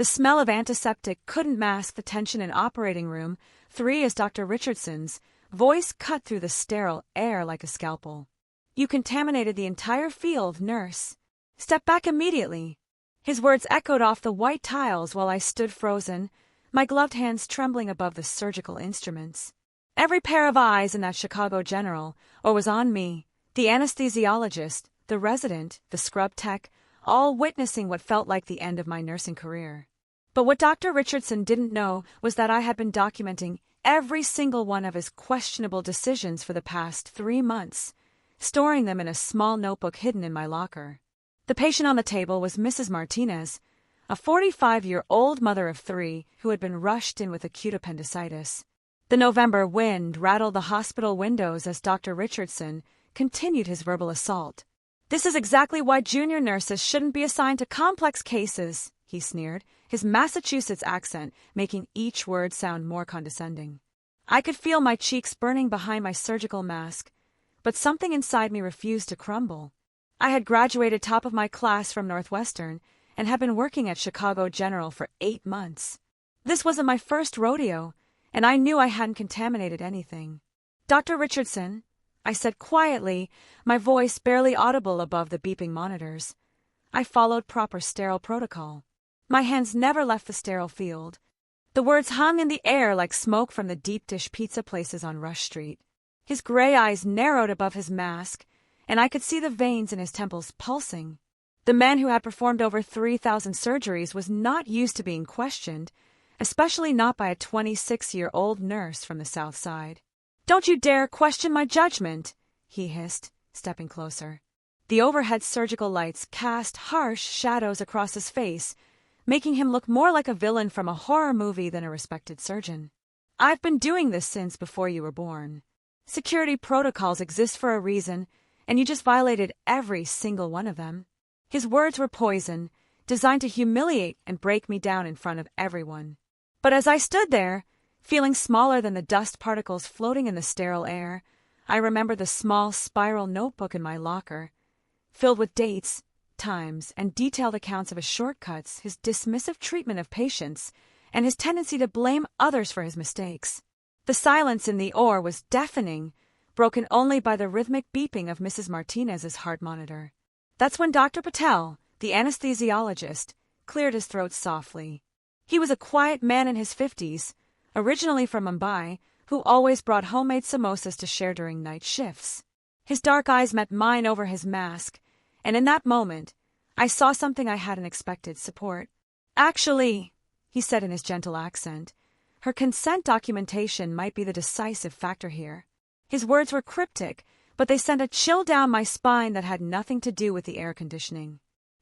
The smell of antiseptic couldn't mask the tension in operating room 3 as Dr. Richardson's voice cut through the sterile air like a scalpel. "You contaminated the entire field, nurse. Step back immediately." His words echoed off the white tiles while I stood frozen, my gloved hands trembling above the surgical instruments. Every pair of eyes in that Chicago General was on me, the anesthesiologist, the resident, the scrub tech, all witnessing what felt like the end of my nursing career. But what Dr. Richardson didn't know was that I had been documenting every single one of his questionable decisions for the past 3 months, storing them in a small notebook hidden in my locker. The patient on the table was Mrs. Martinez, a 45-year-old mother of 3 who had been rushed in with acute appendicitis. The November wind rattled the hospital windows as Dr. Richardson continued his verbal assault. "This is exactly why junior nurses shouldn't be assigned to complex cases," he sneered, his Massachusetts accent making each word sound more condescending. I could feel my cheeks burning behind my surgical mask, but something inside me refused to crumble. I had graduated top of my class from Northwestern and had been working at Chicago General for 8 months. This wasn't my first rodeo, and I knew I hadn't contaminated anything. "Dr. Richardson," I said quietly, my voice barely audible above the beeping monitors. I followed proper sterile protocol. My hands never left the sterile field. The words hung in the air like smoke from the deep dish pizza places on Rush Street. His gray eyes narrowed above his mask, and I could see the veins in his temples pulsing. The man who had performed over 3,000 surgeries was not used to being questioned, especially not by a 26-year-old nurse from the South Side. "Don't you dare question my judgment," he hissed, stepping closer. The overhead surgical lights cast harsh shadows across his face, making him look more like a villain from a horror movie than a respected surgeon. "I've been doing this since before you were born. Security protocols exist for a reason, and you just violated every single one of them." His words were poison, designed to humiliate and break me down in front of everyone. But as I stood there, feeling smaller than the dust particles floating in the sterile air, I remembered the small spiral notebook in my locker, filled with dates, times, and detailed accounts of his shortcuts, his dismissive treatment of patients, and his tendency to blame others for his mistakes. The silence in the OR was deafening, broken only by the rhythmic beeping of Mrs. Martinez's heart monitor. That's when Dr. Patel, the anesthesiologist, cleared his throat softly. He was a quiet man in his 50s, originally from Mumbai, who always brought homemade samosas to share during night shifts. His dark eyes met mine over his mask, and in that moment, I saw something I hadn't expected: support. "Actually," he said in his gentle accent, "her consent documentation might be the decisive factor here." His words were cryptic, but they sent a chill down my spine that had nothing to do with the air conditioning.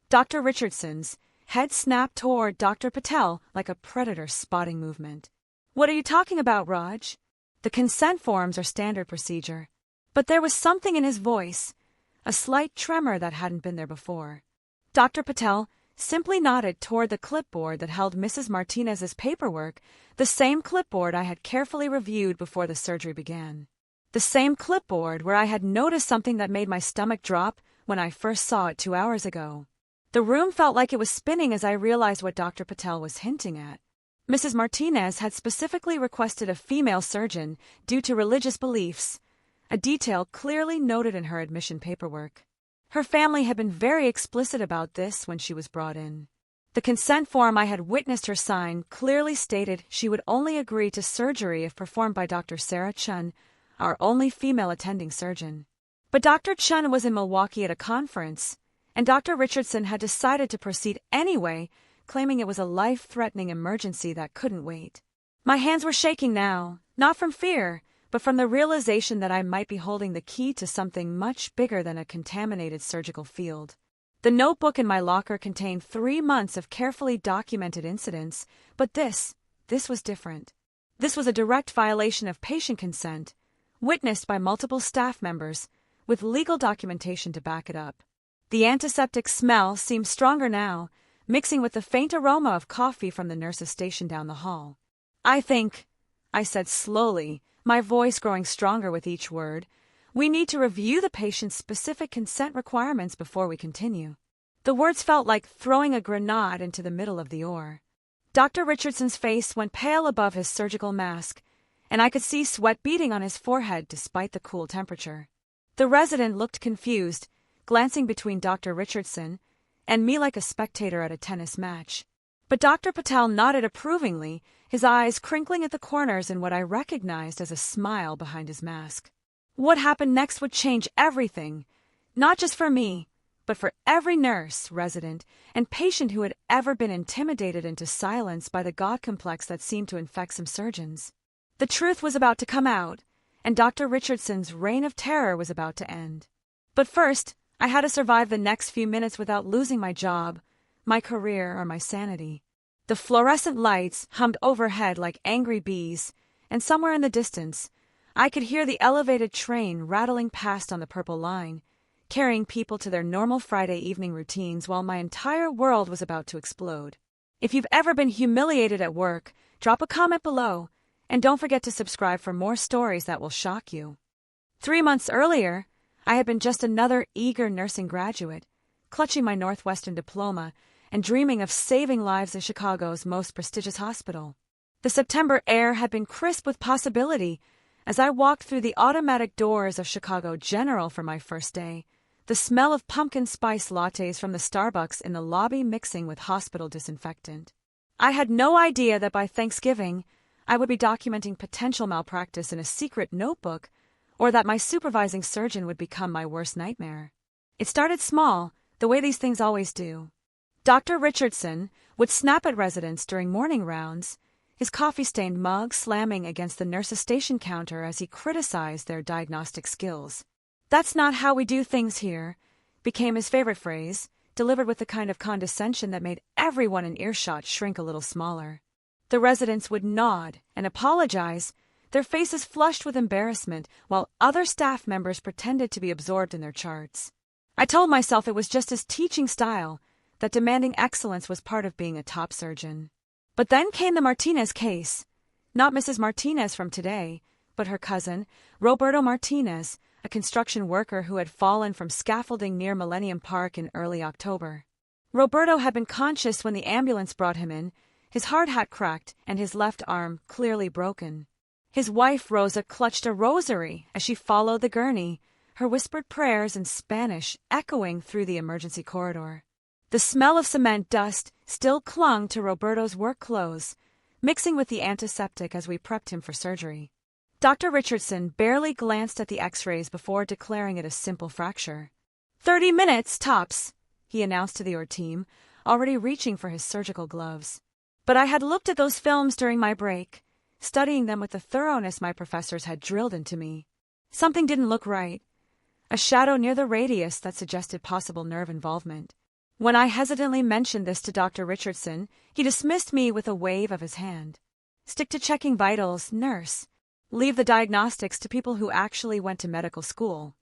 Dr. Richardson's head snapped toward Dr. Patel like a predator spotting movement. "What are you talking about, Raj? The consent forms are standard procedure." But there was something in his voice, a slight tremor that hadn't been there before. Dr. Patel simply nodded toward the clipboard that held Mrs. Martinez's paperwork, the same clipboard I had carefully reviewed before the surgery began. The same clipboard where I had noticed something that made my stomach drop when I first saw it 2 hours ago. The room felt like it was spinning as I realized what Dr. Patel was hinting at. Mrs. Martinez had specifically requested a female surgeon due to religious beliefs, a detail clearly noted in her admission paperwork. Her family had been very explicit about this when she was brought in. The consent form I had witnessed her sign clearly stated she would only agree to surgery if performed by Dr. Sarah Chun, our only female attending surgeon. But Dr. Chun was in Milwaukee at a conference, and Dr. Richardson had decided to proceed anyway, claiming it was a life-threatening emergency that couldn't wait. My hands were shaking now, not from fear, but from the realization that I might be holding the key to something much bigger than a contaminated surgical field. The notebook in my locker contained 3 months of carefully documented incidents, but this was different. This was a direct violation of patient consent, witnessed by multiple staff members, with legal documentation to back it up. The antiseptic smell seemed stronger now, mixing with the faint aroma of coffee from the nurse's station down the hall. "I think," I said slowly, my voice growing stronger with each word, "we need to review the patient's specific consent requirements before we continue." The words felt like throwing a grenade into the middle of the OR. Dr. Richardson's face went pale above his surgical mask, and I could see sweat beading on his forehead despite the cool temperature. The resident looked confused, glancing between Dr. Richardson and me like a spectator at a tennis match. But Dr. Patel nodded approvingly, his eyes crinkling at the corners in what I recognized as a smile behind his mask. What happened next would change everything, not just for me, but for every nurse, resident, and patient who had ever been intimidated into silence by the God complex that seemed to infect some surgeons. The truth was about to come out, and Dr. Richardson's reign of terror was about to end. But first, I had to survive the next few minutes without losing my job, my career, or my sanity. The fluorescent lights hummed overhead like angry bees, and somewhere in the distance, I could hear the elevated train rattling past on the Purple Line, carrying people to their normal Friday evening routines while my entire world was about to explode. If you've ever been humiliated at work, drop a comment below, and don't forget to subscribe for more stories that will shock you. 3 months earlier, I had been just another eager nursing graduate, clutching my Northwestern diploma and dreaming of saving lives in Chicago's most prestigious hospital. The September air had been crisp with possibility as I walked through the automatic doors of Chicago General for my first day, the smell of pumpkin spice lattes from the Starbucks in the lobby mixing with hospital disinfectant. I had no idea that by Thanksgiving, I would be documenting potential malpractice in a secret notebook, or that my supervising surgeon would become my worst nightmare. It started small, the way these things always do. Dr. Richardson would snap at residents during morning rounds, his coffee-stained mug slamming against the nurse's station counter as he criticized their diagnostic skills. "That's not how we do things here," became his favorite phrase, delivered with the kind of condescension that made everyone in earshot shrink a little smaller. The residents would nod and apologize, their faces flushed with embarrassment, while other staff members pretended to be absorbed in their charts. I told myself it was just his teaching style, that demanding excellence was part of being a top surgeon. But then came the Martinez case. Not Mrs. Martinez from today, but her cousin, Roberto Martinez, a construction worker who had fallen from scaffolding near Millennium Park in early October. Roberto had been conscious when the ambulance brought him in, his hard hat cracked and his left arm clearly broken. His wife Rosa clutched a rosary as she followed the gurney, her whispered prayers in Spanish echoing through the emergency corridor. The smell of cement dust still clung to Roberto's work clothes, mixing with the antiseptic as we prepped him for surgery. Dr. Richardson barely glanced at the x-rays before declaring it a simple fracture. 30 minutes, tops, he announced to the OR team, already reaching for his surgical gloves. But I had looked at those films during my break, studying them with the thoroughness my professors had drilled into me. Something didn't look right. A shadow near the radius that suggested possible nerve involvement. When I hesitantly mentioned this to Dr. Richardson, he dismissed me with a wave of his hand. "Stick to checking vitals, nurse. Leave the diagnostics to people who actually went to medical school."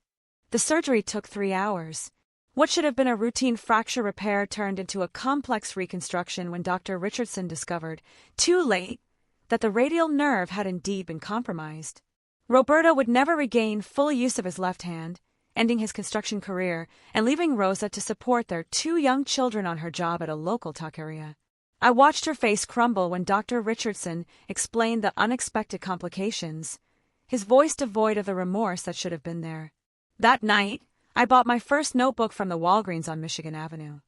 The surgery took 3 hours. What should have been a routine fracture repair turned into a complex reconstruction when Dr. Richardson discovered, too late, that the radial nerve had indeed been compromised. Roberto would never regain full use of his left hand, ending his construction career and leaving Rosa to support their 2 young children on her job at a local taqueria. I watched her face crumble when Dr. Richardson explained the unexpected complications, his voice devoid of the remorse that should have been there. That night, I bought my first notebook from the Walgreens on Michigan Avenue.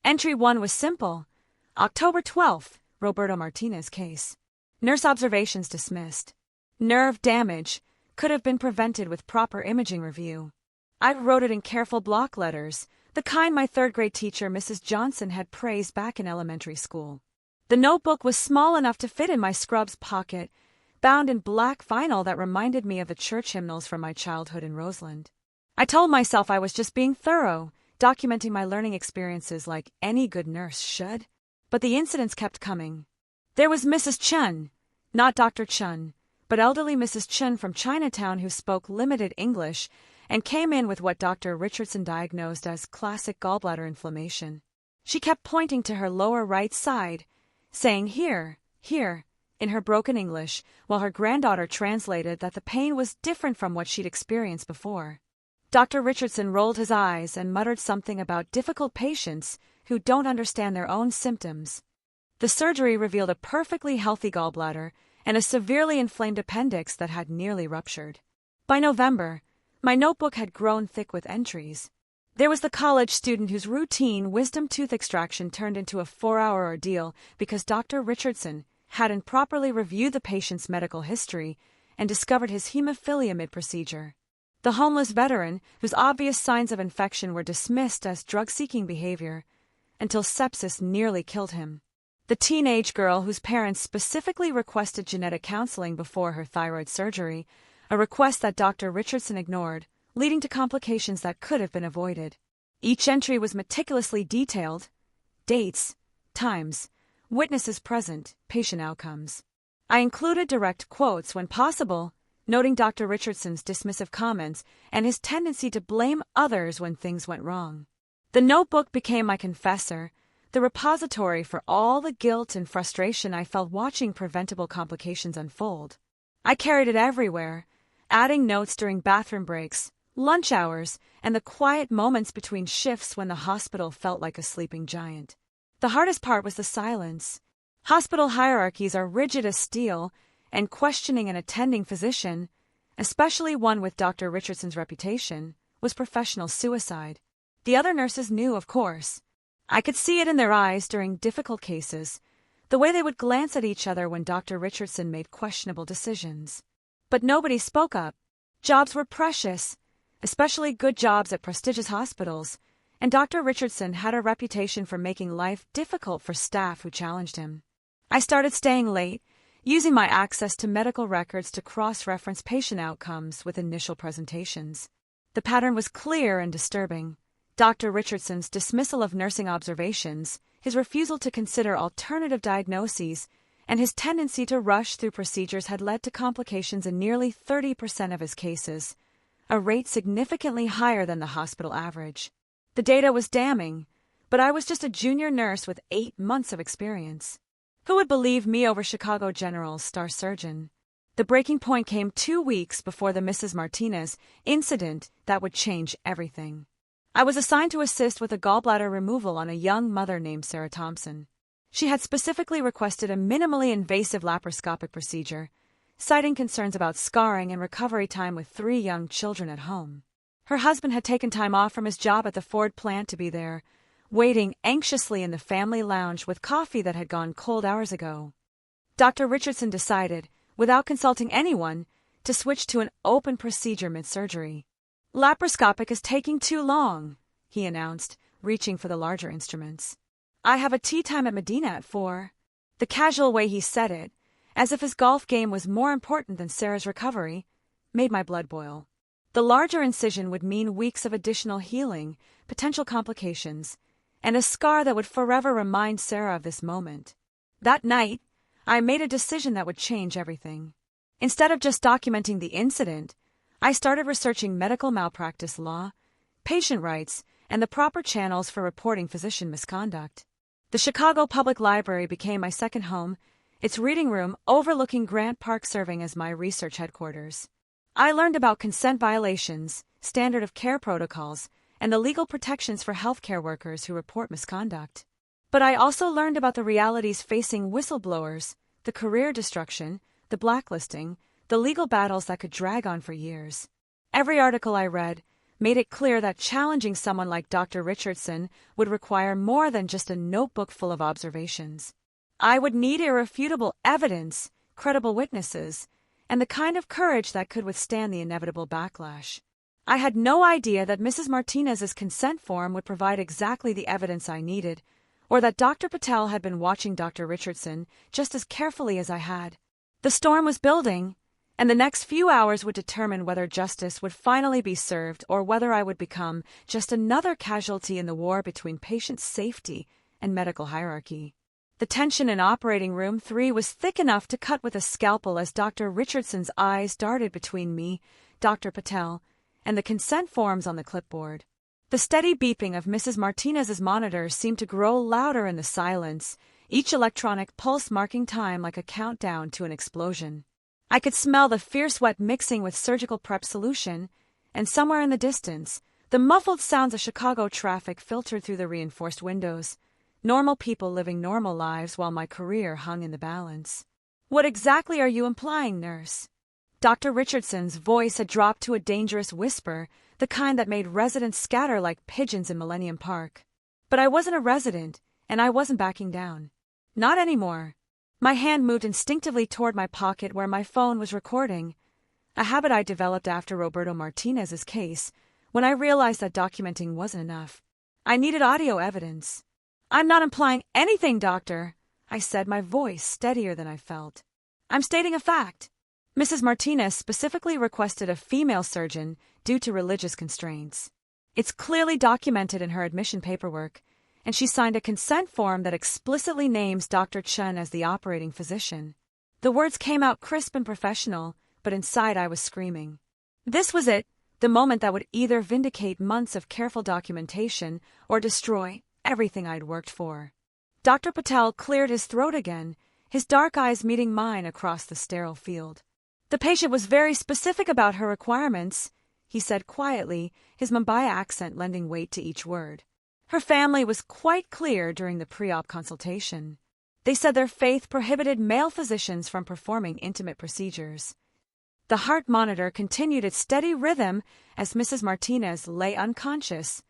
Entry 1 was simple. October 12th, Roberto Martinez case. Nurse observations dismissed. Nerve damage could have been prevented with proper imaging review. I wrote it in careful block letters, the kind my third-grade teacher, Mrs. Johnson, had praised back in elementary school. The notebook was small enough to fit in my scrubs pocket, bound in black vinyl that reminded me of the church hymnals from my childhood in Roseland. I told myself I was just being thorough, documenting my learning experiences like any good nurse should. But the incidents kept coming. There was Mrs. Chun, not Dr. Chun, but elderly Mrs. Chun from Chinatown who spoke limited English and came in with what Dr. Richardson diagnosed as classic gallbladder inflammation. She kept pointing to her lower right side, saying here, here, in her broken English, while her granddaughter translated that the pain was different from what she'd experienced before. Dr. Richardson rolled his eyes and muttered something about difficult patients who don't understand their own symptoms. The surgery revealed a perfectly healthy gallbladder and a severely inflamed appendix that had nearly ruptured. By November, my notebook had grown thick with entries. There was the college student whose routine wisdom tooth extraction turned into a 4-hour ordeal because Dr. Richardson hadn't properly reviewed the patient's medical history and discovered his hemophilia mid-procedure. The homeless veteran whose obvious signs of infection were dismissed as drug-seeking behavior until sepsis nearly killed him. The teenage girl whose parents specifically requested genetic counseling before her thyroid surgery, a request that Dr. Richardson ignored, leading to complications that could have been avoided. Each entry was meticulously detailed: dates, times, witnesses present, patient outcomes. I included direct quotes when possible, noting Dr. Richardson's dismissive comments and his tendency to blame others when things went wrong. The notebook became my confessor, the repository for all the guilt and frustration I felt watching preventable complications unfold. I carried it everywhere, adding notes during bathroom breaks, lunch hours, and the quiet moments between shifts when the hospital felt like a sleeping giant. The hardest part was the silence. Hospital hierarchies are rigid as steel, and questioning an attending physician, especially one with Dr. Richardson's reputation, was professional suicide. The other nurses knew, of course. I could see it in their eyes during difficult cases, the way they would glance at each other when Dr. Richardson made questionable decisions. But nobody spoke up. Jobs were precious, especially good jobs at prestigious hospitals, and Dr. Richardson had a reputation for making life difficult for staff who challenged him. I started staying late, using my access to medical records to cross-reference patient outcomes with initial presentations. The pattern was clear and disturbing. Dr. Richardson's dismissal of nursing observations, his refusal to consider alternative diagnoses, and his tendency to rush through procedures had led to complications in nearly 30% of his cases, a rate significantly higher than the hospital average. The data was damning, but I was just a junior nurse with 8 months of experience. Who would believe me over Chicago General's star surgeon? The breaking point came 2 weeks before the Mrs. Martinez incident that would change everything. I was assigned to assist with a gallbladder removal on a young mother named Sarah Thompson. She had specifically requested a minimally invasive laparoscopic procedure, citing concerns about scarring and recovery time with 3 young children at home. Her husband had taken time off from his job at the Ford plant to be there, waiting anxiously in the family lounge with coffee that had gone cold hours ago. Dr. Richardson decided, without consulting anyone, to switch to an open procedure mid-surgery. "Laparoscopic is taking too long," he announced, reaching for the larger instruments. "I have a tea time at Medina at 4. The casual way he said it, as if his golf game was more important than Sarah's recovery, made my blood boil. The larger incision would mean weeks of additional healing, potential complications, and a scar that would forever remind Sarah of this moment. That night, I made a decision that would change everything. Instead of just documenting the incident, I started researching medical malpractice law, patient rights, and the proper channels for reporting physician misconduct. The Chicago Public Library became my second home, its reading room overlooking Grant Park serving as my research headquarters. I learned about consent violations, standard of care protocols, and the legal protections for healthcare workers who report misconduct. But I also learned about the realities facing whistleblowers, the career destruction, the blacklisting, the legal battles that could drag on for years. Every article I read made it clear that challenging someone like Dr. Richardson would require more than just a notebook full of observations. I would need irrefutable evidence, credible witnesses, and the kind of courage that could withstand the inevitable backlash. I had no idea that Mrs. Martinez's consent form would provide exactly the evidence I needed, or that Dr. Patel had been watching Dr. Richardson just as carefully as I had. The storm was building, and the next few hours would determine whether justice would finally be served or whether I would become just another casualty in the war between patient safety and medical hierarchy. The tension in operating room 3 was thick enough to cut with a scalpel as Dr. Richardson's eyes darted between me, Dr. Patel, and the consent forms on the clipboard. The steady beeping of Mrs. Martinez's monitor seemed to grow louder in the silence, each electronic pulse marking time like a countdown to an explosion. I could smell the fierce sweat mixing with surgical prep solution, and somewhere in the distance, the muffled sounds of Chicago traffic filtered through the reinforced windows, Normal people living normal lives while my career hung in the balance. What exactly are you implying, nurse? Dr. Richardson's voice had dropped to a dangerous whisper, the kind that made residents scatter like pigeons in Millennium Park. But I wasn't a resident, and I wasn't backing down. Not anymore. My hand moved instinctively toward my pocket where my phone was recording, a habit I developed after Roberto Martinez's case, when I realized that documenting wasn't enough. I needed audio evidence. I'm not implying anything, doctor, I said, my voice steadier than I felt. I'm stating a fact. Mrs. Martinez specifically requested a female surgeon due to religious constraints. It's clearly documented in her admission paperwork, and she signed a consent form that explicitly names Dr. Chen as the operating physician. The words came out crisp and professional, but inside I was screaming. This was it, the moment that would either vindicate months of careful documentation or destroy everything I'd worked for. Dr. Patel cleared his throat again, his dark eyes meeting mine across the sterile field. The patient was very specific about her requirements, he said quietly, his Mumbai accent lending weight to each word. Her family was quite clear during the pre-op consultation. They said their faith prohibited male physicians from performing intimate procedures. The heart monitor continued its steady rhythm as Mrs. Martinez lay unconscious,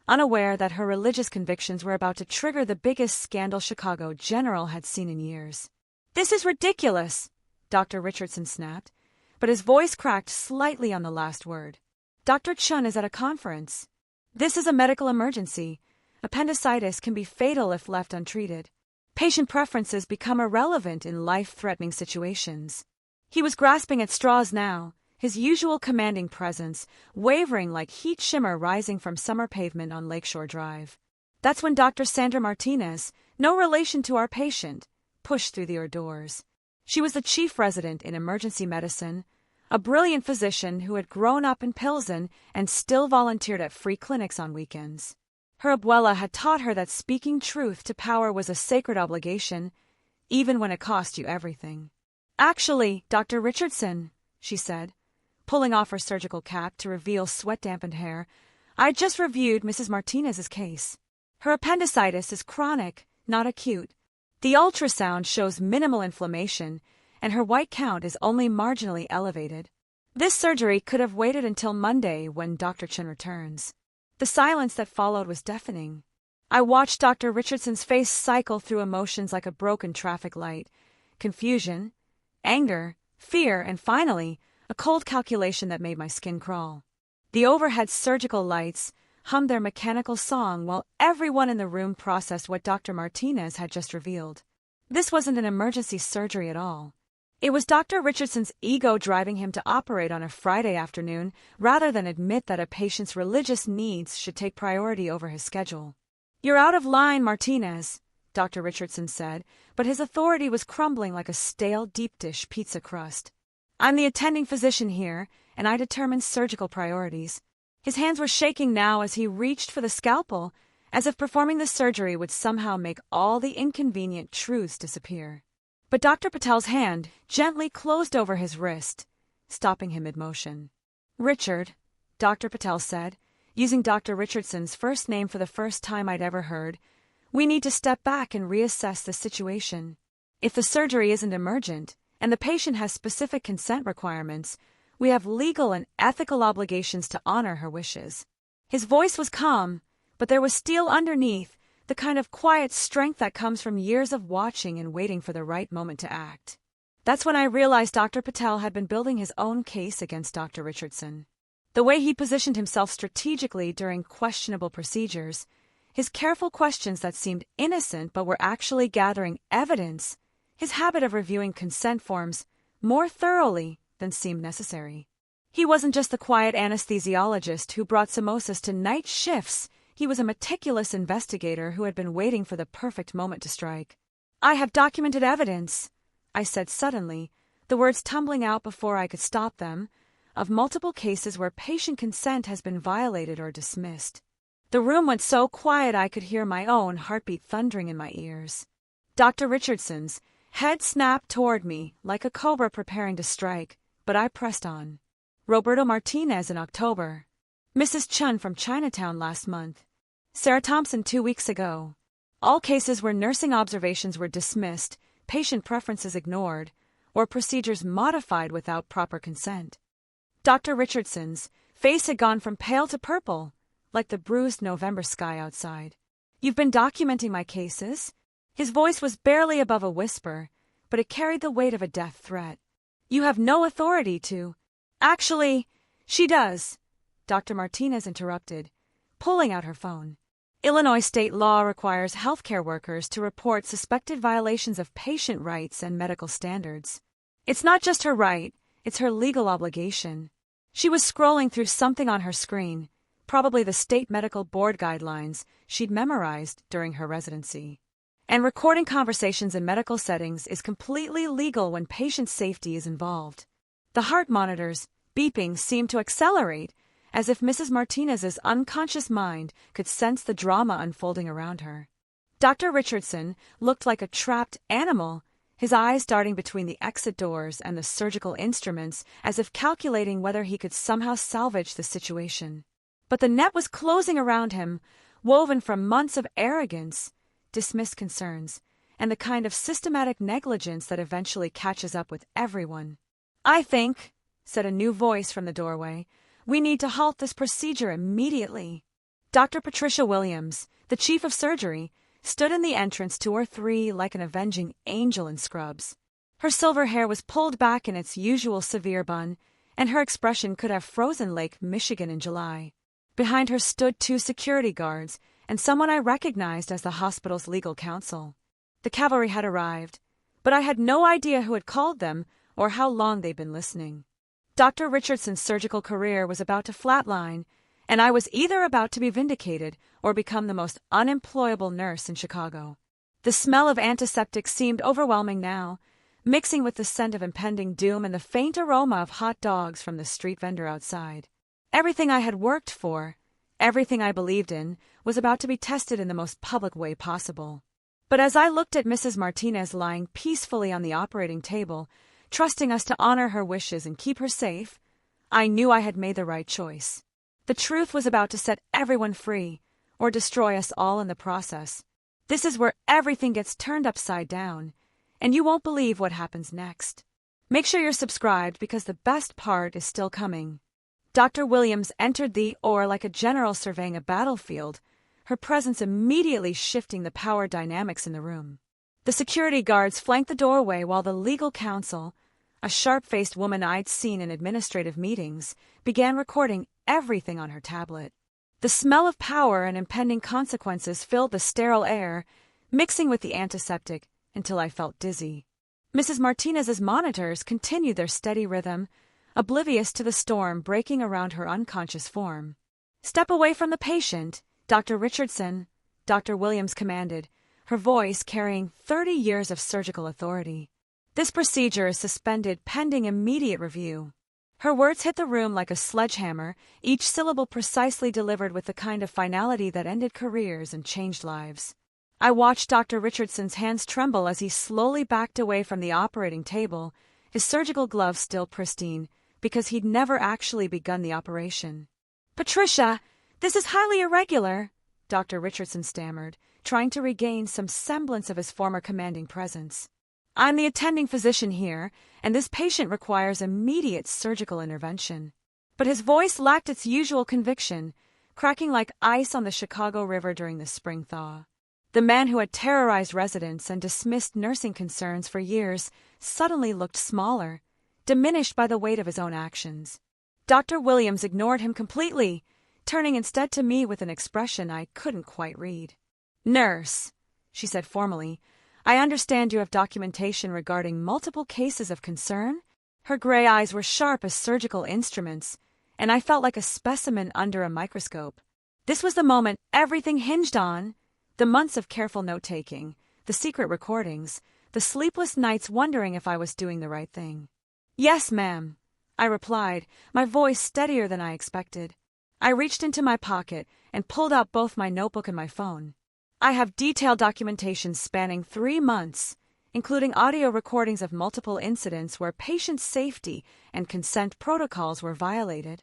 unaware that her religious convictions were about to trigger the biggest scandal Chicago General had seen in years. This is ridiculous, Dr. Richardson snapped, but his voice cracked slightly on the last word. Dr. Chun is at a conference. This is a medical emergency. Appendicitis can be fatal if left untreated. Patient preferences become irrelevant in life-threatening situations. He was grasping at straws now, his usual commanding presence wavering like heat shimmer rising from summer pavement on Lakeshore Drive. That's when Dr. Sandra Martinez, no relation to our patient, pushed through the hors doors. She was the chief resident in emergency medicine, a brilliant physician who had grown up in Pilsen and still volunteered at free clinics on weekends. Her abuela had taught her that speaking truth to power was a sacred obligation, even when it cost you everything. Actually, Dr. Richardson, she said, pulling off her surgical cap to reveal sweat-dampened hair, I just reviewed Mrs. Martinez's case. Her appendicitis is chronic, not acute. The ultrasound shows minimal inflammation, and her white count is only marginally elevated. This surgery could have waited until Monday when Dr. Chen returns. The silence that followed was deafening. I watched Dr. Richardson's face cycle through emotions like a broken traffic light. Confusion, anger, fear, and finally, a cold calculation that made my skin crawl. The overhead surgical lights hummed their mechanical song while everyone in the room processed what Dr. Martinez had just revealed. This wasn't an emergency surgery at all. It was Dr. Richardson's ego driving him to operate on a Friday afternoon rather than admit that a patient's religious needs should take priority over his schedule. You're out of line, Martinez, Dr. Richardson said, but his authority was crumbling like a stale deep-dish pizza crust. I'm the attending physician here, and I determine surgical priorities. His hands were shaking now as he reached for the scalpel, as if performing the surgery would somehow make all the inconvenient truths disappear. But Dr. Patel's hand gently closed over his wrist, stopping him mid-motion. Richard, Dr. Patel said, using Dr. Richardson's first name for the first time I'd ever heard, we need to step back and reassess the situation. If the surgery isn't emergent, and the patient has specific consent requirements, we have legal and ethical obligations to honor her wishes. His voice was calm, but there was steel underneath, the kind of quiet strength that comes from years of watching and waiting for the right moment to act. That's when I realized Dr. Patel had been building his own case against Dr. Richardson. The way he positioned himself strategically during questionable procedures, his careful questions that seemed innocent but were actually gathering evidence, his habit of reviewing consent forms more thoroughly than seemed necessary. He wasn't just the quiet anesthesiologist who brought samosas to night shifts. He was a meticulous investigator who had been waiting for the perfect moment to strike. I have documented evidence, I said suddenly, the words tumbling out before I could stop them, of multiple cases where patient consent has been violated or dismissed. The room went so quiet I could hear my own heartbeat thundering in my ears. Dr. Richardson's head snapped toward me like a cobra preparing to strike, but I pressed on. Roberto Martinez in October. Mrs. Chun from Chinatown last month. Sarah Thompson 2 weeks ago. All cases where nursing observations were dismissed, patient preferences ignored, or procedures modified without proper consent. Dr. Richardson's face had gone from pale to purple, like the bruised November sky outside. "You've been documenting my cases?" His voice was barely above a whisper, but it carried the weight of a death threat. "You have no authority to—" "Actually, she does," Dr. Martinez interrupted, pulling out her phone. "Illinois state law requires healthcare workers to report suspected violations of patient rights and medical standards. It's not just her right, it's her legal obligation." She was scrolling through something on her screen, probably the state medical board guidelines she'd memorized during her residency. "And recording conversations in medical settings is completely legal when patient safety is involved." The heart monitor's beeping seemed to accelerate, as if Mrs. Martinez's unconscious mind could sense the drama unfolding around her. Dr. Richardson looked like a trapped animal, his eyes darting between the exit doors and the surgical instruments as if calculating whether he could somehow salvage the situation. But the net was closing around him, woven from months of arrogance, dismissed concerns, and the kind of systematic negligence that eventually catches up with everyone. "I think," said a new voice from the doorway, "we need to halt this procedure immediately." Dr. Patricia Williams, the chief of surgery, stood in the entrance 2 or 3 like an avenging angel in scrubs. Her silver hair was pulled back in its usual severe bun, and her expression could have frozen Lake Michigan in July. Behind her stood 2 security guards and someone I recognized as the hospital's legal counsel. The cavalry had arrived, but I had no idea who had called them or how long they'd been listening. Dr. Richardson's surgical career was about to flatline, and I was either about to be vindicated or become the most unemployable nurse in Chicago. The smell of antiseptics seemed overwhelming now, mixing with the scent of impending doom and the faint aroma of hot dogs from the street vendor outside. Everything I had worked for, everything I believed in, was about to be tested in the most public way possible. But as I looked at Mrs. Martinez lying peacefully on the operating table, trusting us to honor her wishes and keep her safe, I knew I had made the right choice. The truth was about to set everyone free, or destroy us all in the process. This is where everything gets turned upside down, and you won't believe what happens next. Make sure you're subscribed because the best part is still coming. Dr. Williams entered the OR like a general surveying a battlefield, her presence immediately shifting the power dynamics in the room. The security guards flanked the doorway while the legal counsel, a sharp-faced woman I'd seen in administrative meetings, began recording everything on her tablet. The smell of power and impending consequences filled the sterile air, mixing with the antiseptic until I felt dizzy. Mrs. Martinez's monitors continued their steady rhythm, oblivious to the storm breaking around her unconscious form. "Step away from the patient, Dr. Richardson," Dr. Williams commanded, her voice carrying 30 years of surgical authority. "This procedure is suspended pending immediate review." Her words hit the room like a sledgehammer, each syllable precisely delivered with the kind of finality that ended careers and changed lives. I watched Dr. Richardson's hands tremble as he slowly backed away from the operating table, his surgical gloves still pristine, because he'd never actually begun the operation. "Patricia, this is highly irregular," Dr. Richardson stammered, trying to regain some semblance of his former commanding presence. "I'm the attending physician here, and this patient requires immediate surgical intervention." But his voice lacked its usual conviction, cracking like ice on the Chicago River during the spring thaw. The man who had terrorized residents and dismissed nursing concerns for years suddenly looked smaller, diminished by the weight of his own actions. Dr. Williams ignored him completely, turning instead to me with an expression I couldn't quite read. "Nurse," she said formally, "I understand you have documentation regarding multiple cases of concern?" Her gray eyes were sharp as surgical instruments, and I felt like a specimen under a microscope. This was the moment everything hinged on: the months of careful note-taking, the secret recordings, the sleepless nights wondering if I was doing the right thing. "Yes, ma'am," I replied, my voice steadier than I expected. I reached into my pocket and pulled out both my notebook and my phone. "I have detailed documentation spanning 3 months, including audio recordings of multiple incidents where patient safety and consent protocols were violated."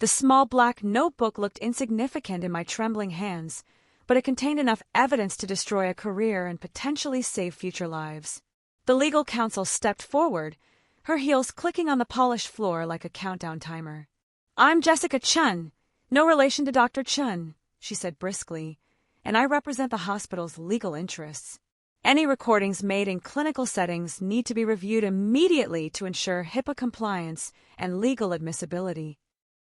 The small black notebook looked insignificant in my trembling hands, but it contained enough evidence to destroy a career and potentially save future lives. The legal counsel stepped forward, her heels clicking on the polished floor like a countdown timer. "I'm Jessica Chun, no relation to Dr. Chun," she said briskly, "and I represent the hospital's legal interests. Any recordings made in clinical settings need to be reviewed immediately to ensure HIPAA compliance and legal admissibility."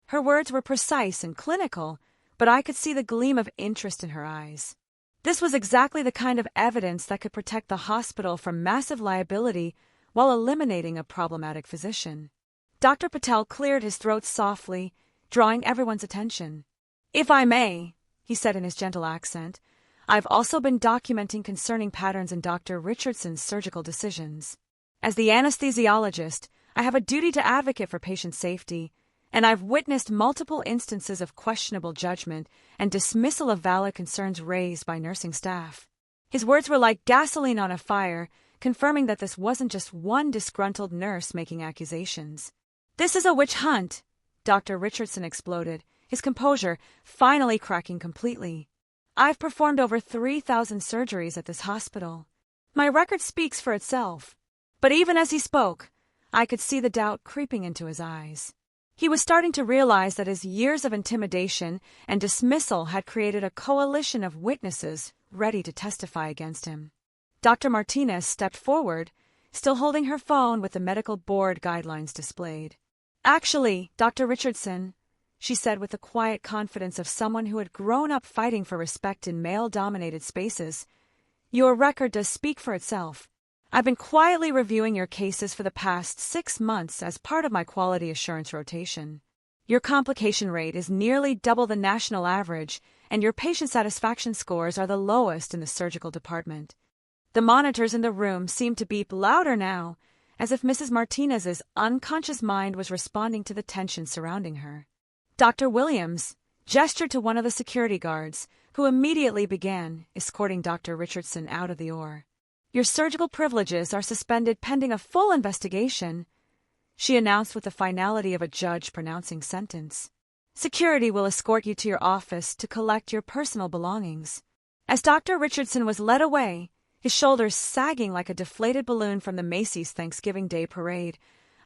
Her words were precise and clinical, but I could see the gleam of interest in her eyes. This was exactly the kind of evidence that could protect the hospital from massive liability while eliminating a problematic physician. Dr. Patel cleared his throat softly, drawing everyone's attention. "If I may," he said in his gentle accent, "I've also been documenting concerning patterns in Dr. Richardson's surgical decisions. As the anesthesiologist, I have a duty to advocate for patient safety, and I've witnessed multiple instances of questionable judgment and dismissal of valid concerns raised by nursing staff." His words were like gasoline on a fire, confirming that this wasn't just one disgruntled nurse making accusations. "This is a witch hunt," Dr. Richardson exploded, his composure finally cracking completely. "I've performed over 3,000 surgeries at this hospital. My record speaks for itself." But even as he spoke, I could see the doubt creeping into his eyes. He was starting to realize that his years of intimidation and dismissal had created a coalition of witnesses ready to testify against him. Dr. Martinez stepped forward, still holding her phone with the medical board guidelines displayed. "Actually, Dr. Richardson," she said with the quiet confidence of someone who had grown up fighting for respect in male-dominated spaces, "your record does speak for itself. I've been quietly reviewing your cases for the past 6 months as part of my quality assurance rotation. Your complication rate is nearly double the national average, and your patient satisfaction scores are the lowest in the surgical department." The monitors in the room seemed to beep louder now, as if Mrs. Martinez's unconscious mind was responding to the tension surrounding her. Dr. Williams gestured to one of the security guards, who immediately began escorting Dr. Richardson out of the OR. "Your surgical privileges are suspended pending a full investigation," she announced with the finality of a judge pronouncing sentence. "Security will escort you to your office to collect your personal belongings." As Dr. Richardson was led away, his shoulders sagging like a deflated balloon from the Macy's Thanksgiving Day parade,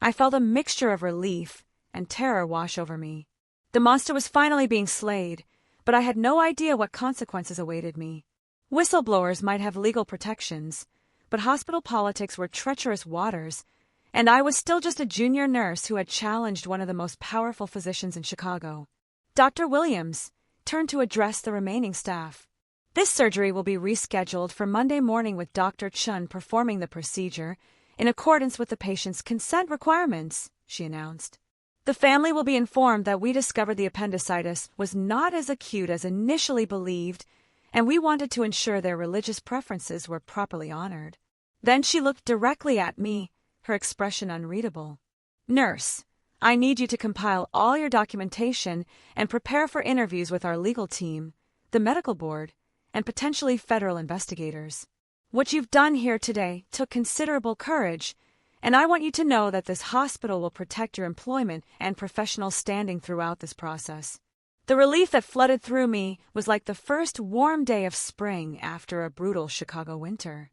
I felt a mixture of relief and terror wash over me. The monster was finally being slayed, but I had no idea what consequences awaited me. Whistleblowers might have legal protections, but hospital politics were treacherous waters, and I was still just a junior nurse who had challenged one of the most powerful physicians in Chicago. Dr. Williams turned to address the remaining staff. "This surgery will be rescheduled for Monday morning with Dr. Chun performing the procedure in accordance with the patient's consent requirements," she announced. "The family will be informed that we discovered the appendicitis was not as acute as initially believed, and we wanted to ensure their religious preferences were properly honored." Then she looked directly at me, her expression unreadable. "Nurse, I need you to compile all your documentation and prepare for interviews with our legal team, the medical board, and potentially federal investigators. What you've done here today took considerable courage, and I want you to know that this hospital will protect your employment and professional standing throughout this process." The relief that flooded through me was like the first warm day of spring after a brutal Chicago winter.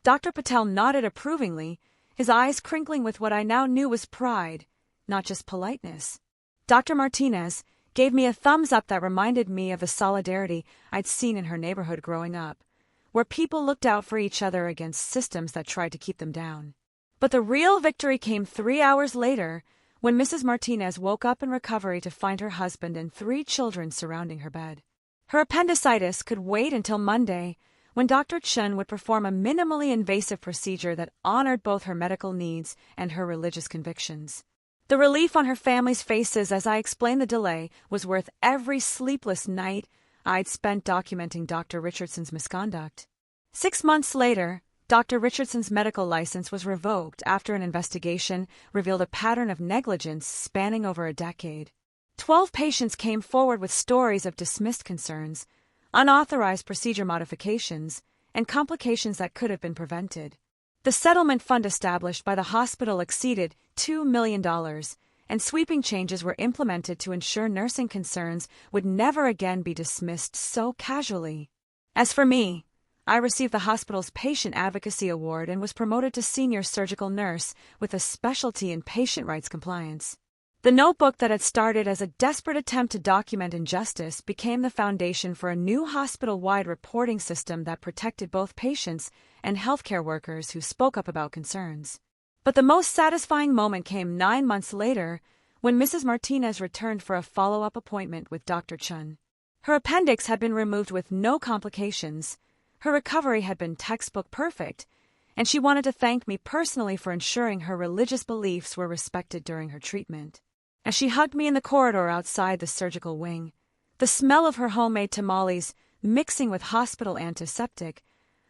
Dr. Patel nodded approvingly, his eyes crinkling with what I now knew was pride, not just politeness. Dr. Martinez gave me a thumbs up that reminded me of the solidarity I'd seen in her neighborhood growing up, where people looked out for each other against systems that tried to keep them down. But the real victory came 3 hours later, when Mrs. Martinez woke up in recovery to find her husband and 3 children surrounding her bed. Her appendicitis could wait until Monday, when Dr. Chun would perform a minimally invasive procedure that honored both her medical needs and her religious convictions. The relief on her family's faces as I explained the delay was worth every sleepless night I'd spent documenting Dr. Richardson's misconduct. 6 months later, Dr. Richardson's medical license was revoked after an investigation revealed a pattern of negligence spanning over a decade. 12 patients came forward with stories of dismissed concerns, unauthorized procedure modifications, and complications that could have been prevented. The settlement fund established by the hospital exceeded $2 million, and sweeping changes were implemented to ensure nursing concerns would never again be dismissed so casually. As for me, I received the hospital's Patient Advocacy Award and was promoted to senior surgical nurse with a specialty in patient rights compliance. The notebook that had started as a desperate attempt to document injustice became the foundation for a new hospital-wide reporting system that protected both patients and healthcare workers who spoke up about concerns. But the most satisfying moment came 9 months later when Mrs. Martinez returned for a follow-up appointment with Dr. Chun. Her appendix had been removed with no complications, her recovery had been textbook perfect, and she wanted to thank me personally for ensuring her religious beliefs were respected during her treatment. As she hugged me in the corridor outside the surgical wing, the smell of her homemade tamales mixing with hospital antiseptic,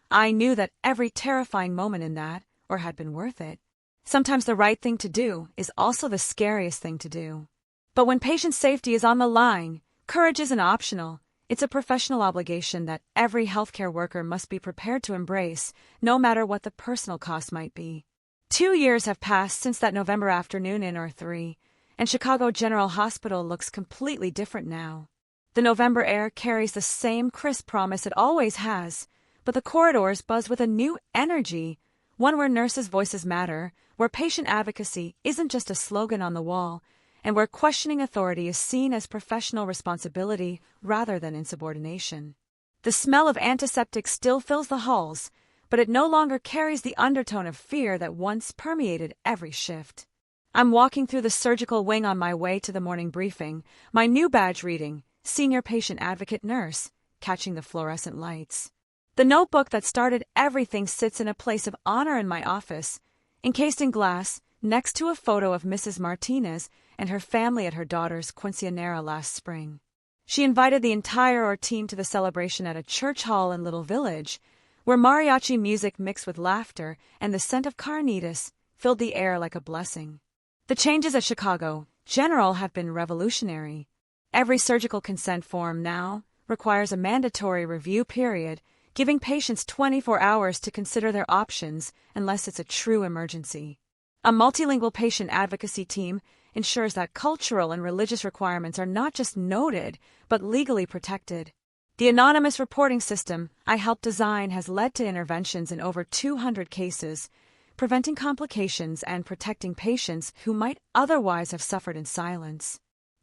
I knew that every terrifying moment in that, had been worth it. Sometimes the right thing to do is also the scariest thing to do. But when patient safety is on the line, courage isn't optional. It's a professional obligation that every healthcare worker must be prepared to embrace, no matter what the personal cost might be. 2 years have passed since that November afternoon in R3, and Chicago General Hospital looks completely different now. The November air carries the same crisp promise it always has, but the corridors buzz with a new energy, one where nurses' voices matter, where patient advocacy isn't just a slogan on the wall, and where questioning authority is seen as professional responsibility rather than insubordination. The smell of antiseptic still fills the halls, but it no longer carries the undertone of fear that once permeated every shift. I'm walking through the surgical wing on my way to the morning briefing, my new badge reading, Senior Patient Advocate Nurse, catching the fluorescent lights. The notebook that started everything sits in a place of honor in my office, encased in glass, next to a photo of Mrs. Martinez and her family at her daughter's quinceañera last spring. She invited the entire team to the celebration at a church hall in Little Village, where mariachi music mixed with laughter and the scent of carnitas filled the air like a blessing. The changes at Chicago General have been revolutionary. Every surgical consent form now requires a mandatory review period, giving patients 24 hours to consider their options unless it's a true emergency. A multilingual patient advocacy team ensures that cultural and religious requirements are not just noted, but legally protected. The anonymous reporting system I helped design has led to interventions in over 200 cases, preventing complications and protecting patients who might otherwise have suffered in silence.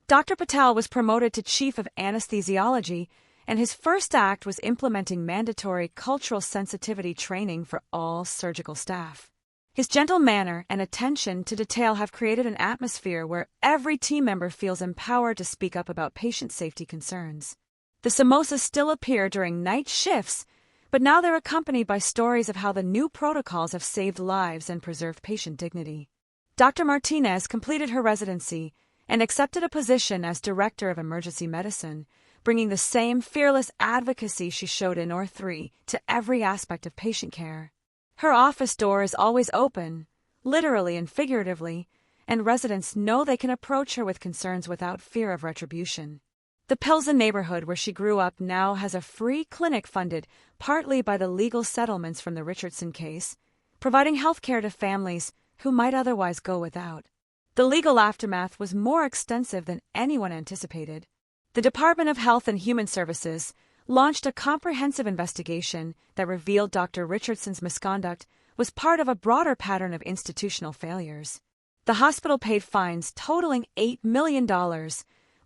Dr. Patel was promoted to Chief of Anesthesiology, and his first act was implementing mandatory cultural sensitivity training for all surgical staff. His gentle manner and attention to detail have created an atmosphere where every team member feels empowered to speak up about patient safety concerns. The samosas still appear during night shifts, but now they're accompanied by stories of how the new protocols have saved lives and preserved patient dignity. Dr. Martinez completed her residency and accepted a position as Director of Emergency Medicine, bringing the same fearless advocacy she showed in R3 to every aspect of patient care. Her office door is always open, literally and figuratively, and residents know they can approach her with concerns without fear of retribution. The Pilsen neighborhood where she grew up now has a free clinic funded partly by the legal settlements from the Richardson case, providing health care to families who might otherwise go without. The legal aftermath was more extensive than anyone anticipated. The Department of Health and Human Services launched a comprehensive investigation that revealed Dr. Richardson's misconduct was part of a broader pattern of institutional failures. The hospital paid fines totaling $8 million,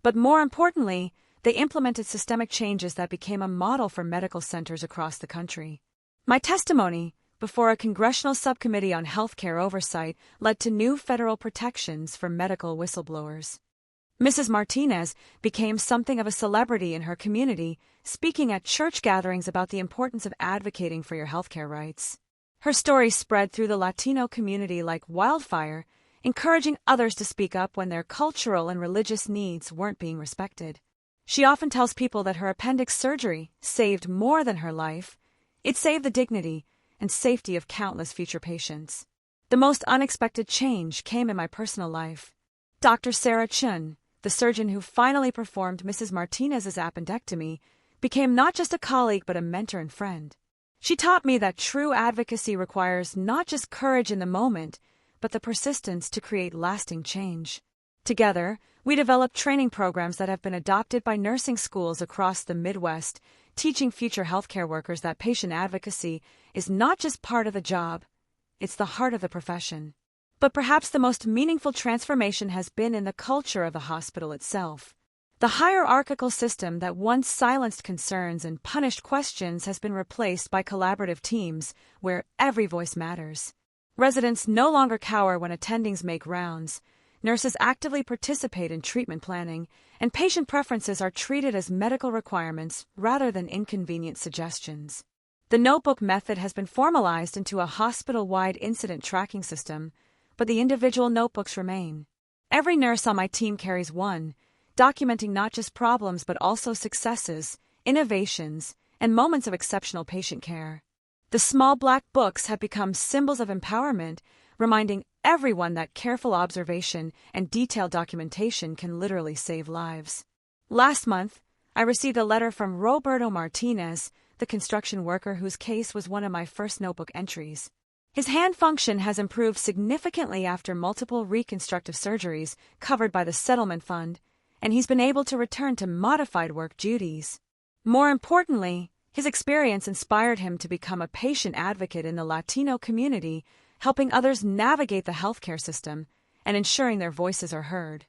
but more importantly, they implemented systemic changes that became a model for medical centers across the country. My testimony before a congressional subcommittee on healthcare oversight led to new federal protections for medical whistleblowers. Mrs. Martinez became something of a celebrity in her community, speaking at church gatherings about the importance of advocating for your healthcare rights. Her story spread through the Latino community like wildfire, encouraging others to speak up when their cultural and religious needs weren't being respected. She often tells people that her appendix surgery saved more than her life. It saved the dignity and safety of countless future patients. The most unexpected change came in my personal life. Dr. Sarah Chun, the surgeon who finally performed Mrs. Martinez's appendectomy, became not just a colleague but a mentor and friend. She taught me that true advocacy requires not just courage in the moment, but the persistence to create lasting change. Together, we developed training programs that have been adopted by nursing schools across the Midwest, teaching future healthcare workers that patient advocacy is not just part of the job, it's the heart of the profession. But perhaps the most meaningful transformation has been in the culture of the hospital itself. The hierarchical system that once silenced concerns and punished questions has been replaced by collaborative teams where every voice matters. Residents no longer cower when attendings make rounds, nurses actively participate in treatment planning, and patient preferences are treated as medical requirements rather than inconvenient suggestions. The notebook method has been formalized into a hospital-wide incident tracking system, but the individual notebooks remain. Every nurse on my team carries one, documenting not just problems but also successes, innovations, and moments of exceptional patient care. The small black books have become symbols of empowerment, reminding everyone that careful observation and detailed documentation can literally save lives. Last month, I received a letter from Roberto Martinez, the construction worker whose case was one of my first notebook entries. His hand function has improved significantly after multiple reconstructive surgeries covered by the settlement fund, and he's been able to return to modified work duties. More importantly, his experience inspired him to become a patient advocate in the Latino community, helping others navigate the healthcare system and ensuring their voices are heard.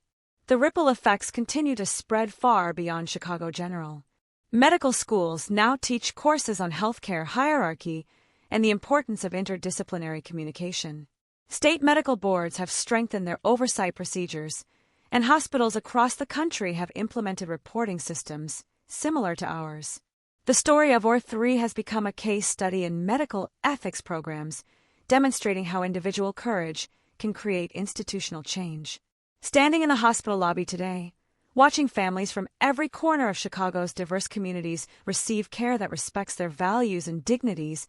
The ripple effects continue to spread far beyond Chicago General. Medical schools now teach courses on healthcare hierarchy and the importance of interdisciplinary communication. State medical boards have strengthened their oversight procedures, and hospitals across the country have implemented reporting systems similar to ours. The story of OR3 has become a case study in medical ethics programs, demonstrating how individual courage can create institutional change. Standing in the hospital lobby today, watching families from every corner of Chicago's diverse communities receive care that respects their values and dignities,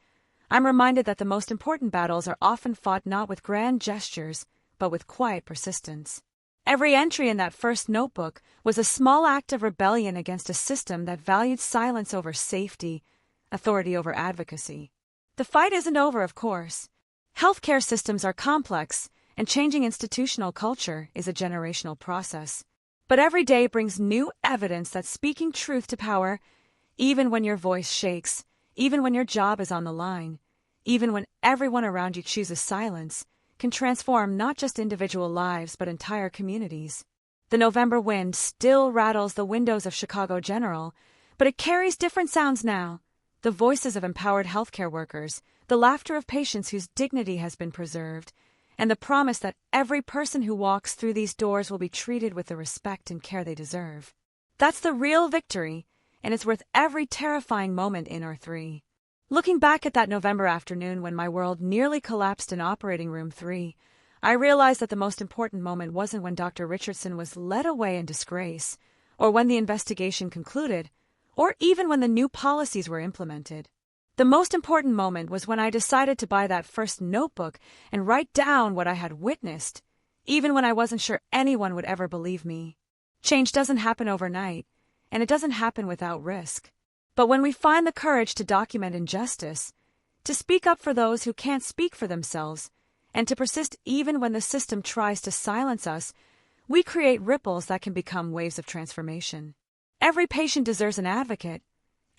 I'm reminded that the most important battles are often fought not with grand gestures, but with quiet persistence. Every entry in that first notebook was a small act of rebellion against a system that valued silence over safety, authority over advocacy. The fight isn't over, of course. Healthcare systems are complex, and changing institutional culture is a generational process. But every day brings new evidence that speaking truth to power, even when your voice shakes, even when your job is on the line, even when everyone around you chooses silence, can transform not just individual lives but entire communities. The November wind still rattles the windows of Chicago General, but it carries different sounds now. The voices of empowered healthcare workers, the laughter of patients whose dignity has been preserved, and the promise that every person who walks through these doors will be treated with the respect and care they deserve. That's the real victory, and it's worth every terrifying moment in OR3. Looking back at that November afternoon when my world nearly collapsed in Operating Room 3, I realized that the most important moment wasn't when Dr. Richardson was led away in disgrace, or when the investigation concluded, or even when the new policies were implemented. The most important moment was when I decided to buy that first notebook and write down what I had witnessed, even when I wasn't sure anyone would ever believe me. Change doesn't happen overnight, and it doesn't happen without risk. But when we find the courage to document injustice, to speak up for those who can't speak for themselves, and to persist even when the system tries to silence us, we create ripples that can become waves of transformation. Every patient deserves an advocate.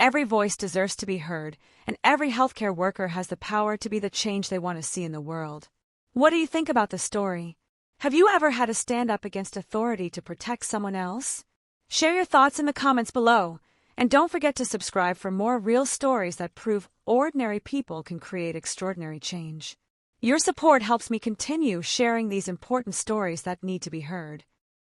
Every voice deserves to be heard, and every healthcare worker has the power to be the change they want to see in the world. What do you think about the story? Have you ever had to stand up against authority to protect someone else? Share your thoughts in the comments below, and don't forget to subscribe for more real stories that prove ordinary people can create extraordinary change. Your support helps me continue sharing these important stories that need to be heard.